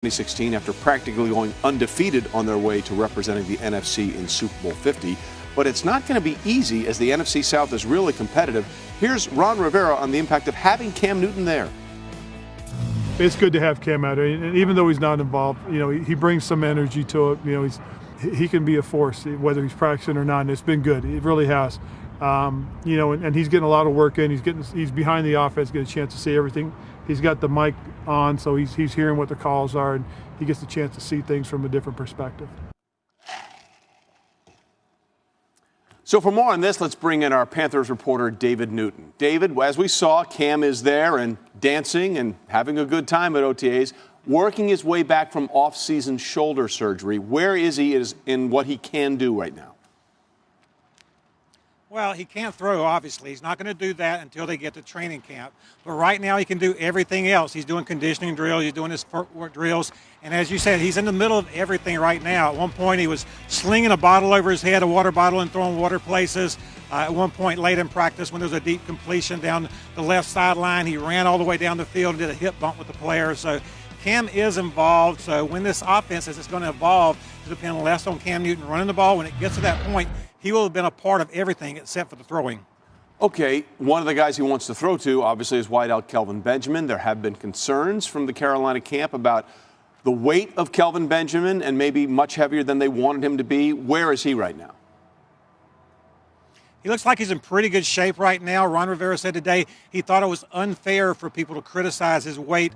2016 after practically going undefeated on their way to representing the NFC in Super Bowl 50. But it's not going to be easy as the NFC South is really competitive. Here's Ron Rivera on the impact of having Cam Newton there. It's good to have Cam out there, and even though he's not involved, he brings some energy to it. He can be a force, whether he's practicing or not, and it's been good. It really has. And he's getting a lot of work in. He's behind the offense, getting a chance to see everything. He's got the mic on, so he's hearing what the calls are, and he gets the chance to see things from a different perspective. So for more on this, let's bring in our Panthers reporter, David Newton. David, as we saw, Cam is there and dancing and having a good time at OTAs, working his way back from off-season shoulder surgery. Where is he in what he can do right now? Well, he can't throw, obviously. He's not going to do that until they get to training camp. But right now he can do everything else. He's doing conditioning drills. He's doing his footwork drills. And as you said, he's in the middle of everything right now. At one point he was slinging a bottle over his head, a water bottle, and throwing water places. At one point late in practice when there was a deep completion down the left sideline, he ran all the way down the field and did a hip bump with the player. So Cam is involved. So when this offense is going to evolve to depend less on Cam Newton running the ball, when it gets to that point, he will have been a part of everything except for the throwing. Okay, one of the guys he wants to throw to, obviously, is wideout Kelvin Benjamin. There have been concerns from the Carolina camp about the weight of Kelvin Benjamin and maybe much heavier than they wanted him to be. Where is he right now? He looks like he's in pretty good shape right now. Ron Rivera said today he thought it was unfair for people to criticize his weight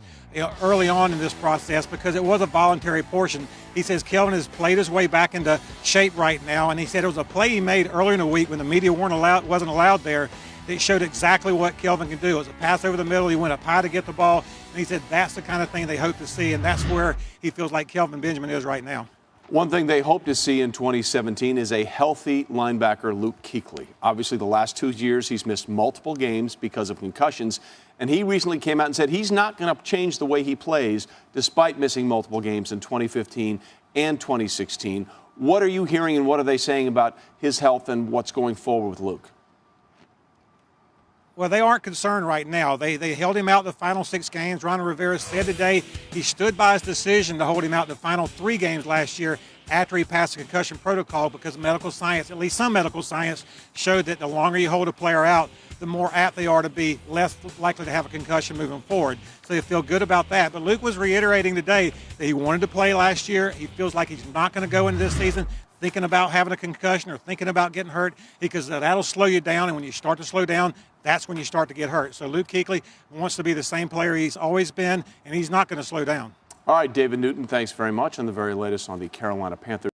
early on in this process because it was a voluntary portion. He says Kelvin has played his way back into shape right now, and he said it was a play he made earlier in the week when the media wasn't allowed there. It showed exactly what Kelvin can do. It was a pass over the middle. He went up high to get the ball, and he said that's the kind of thing they hope to see, and that's where he feels like Kelvin Benjamin is right now. One thing they hope to see in 2017 is a healthy linebacker, Luke Kuechly. Obviously, the last 2 years, he's missed multiple games because of concussions, and he recently came out and said he's not going to change the way he plays despite missing multiple games in 2015 and 2016. What are you hearing and what are they saying about his health and what's going forward with Luke? Well, they aren't concerned right now. They held him out the final 6 games. Ron Rivera said today he stood by his decision to hold him out the final 3 games last year after he passed the concussion protocol because medical science, at least some medical science, showed that the longer you hold a player out, the more apt they are to be less likely to have a concussion moving forward. So they feel good about that. But Luke was reiterating today that he wanted to play last year. He feels like he's not going to go into this season thinking about having a concussion or thinking about getting hurt because that'll slow you down. And when you start to slow down, that's when you start to get hurt. So Luke Kuechly wants to be the same player he's always been, and he's not going to slow down. All right, David Newton, thanks very much on the very latest on the Carolina Panthers.